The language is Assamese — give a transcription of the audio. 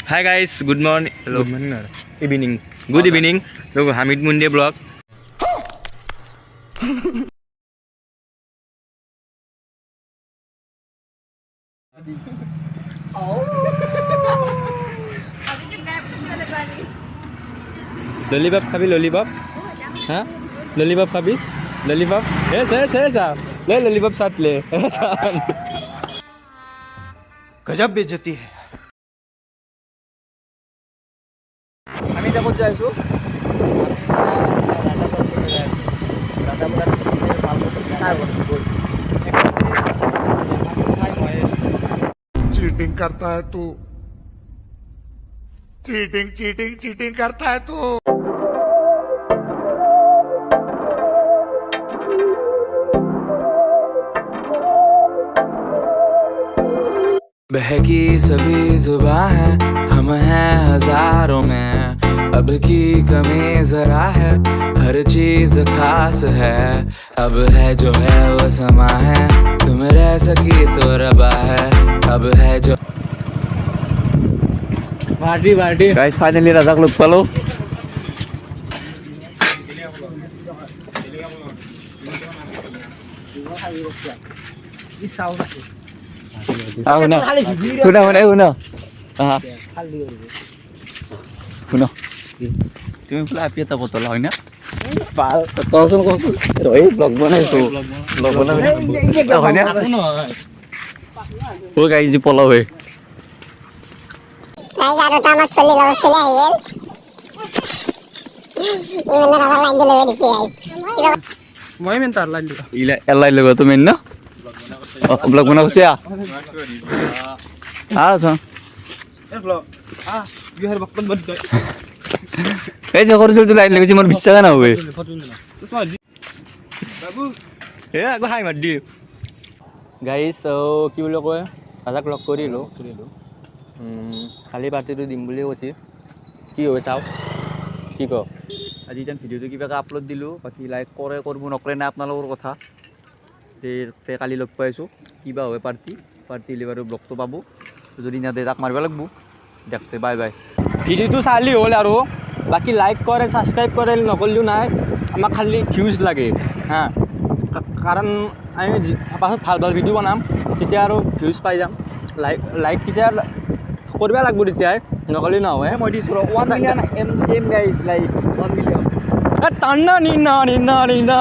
हाय guys, good morning, good morning evening, good evening. लोग हामिद मुंडे ब्लॉग। लॉलीपॉप खाबी लॉलीपॉप? हाँ लॉलीपॉप खाबी लॉलीपॉप? ऐसा ले लॉलीपॉप साथ ले। गजब बेइज्जती है। আমি এতিয়া ক'ত যাই আছোঁ? चीटिंग करता है तू चीटिंग चीटिंग चीटिंग करता है तू बहकी सभी जुबां है, हम हैं हजारों में, अब की कमी जरा है, हर चीज खास है, अब है जो है वो समा है, तुम रह सकी तो रबा है, अब है जो पार्टी गाइस फाइनली राजाक लग पालो। শুনা তুমি বোলে আপি এটা বটল হয় না? কচোন ৰহি ব্লগ বনাইছো ও গাই যি পলাও হয় মই ইমান তাৰ লাইন দিলা ইলা এলাই লগ তুমি ন ব্লগ বনাইছে আছো এই ব্লগ বিহার বক্তব্য বন্ধ এই যে কৰিছিল তো লাইন লাগিছে মোৰ বিশ্বাস না হবে বাবু এ আগো হাই মাৰ দি গাইছ কি বুলি কয় ৰাজাক লগ কৰিলোঁ কালি পাৰ্টিটো দিম বুলি কৈছে কি হয় চাওঁ কি ক আজি এতিয়া ভিডিঅ'টো কিবাকৈ আপলোড দিলোঁ বাকী লাইক কৰে কৰিব নকৰে নাই আপোনালোকৰ কথা তে কালি লগ পাইছোঁ কিবা হয় পাৰ্টি বাৰু ব্লগটো পাব যদি নাদে তাক মাৰিব লাগিব দেখতে বাই বাই ভিডিঅ'টো চালি হ'ল আৰু বাকী লাইক কৰে ছাবস্ক্ৰাইব কৰে নকৰিলেও নাই আমাক খালি ভিউজ লাগে হা কাৰণ আমি পাছত ভাল ভাল ভিডিঅ' বনাম তেতিয়া আৰু ভিউজ পাই যাম লাইক তেতিয়া কৰিব লাগিব তেতিয়াই নকৰিলে নহয় মই দিছোঁ 1 মিলিয়ন এম গাইছ লাইক 1 মিলিয়ন টান্না নিনা নিনা নিনা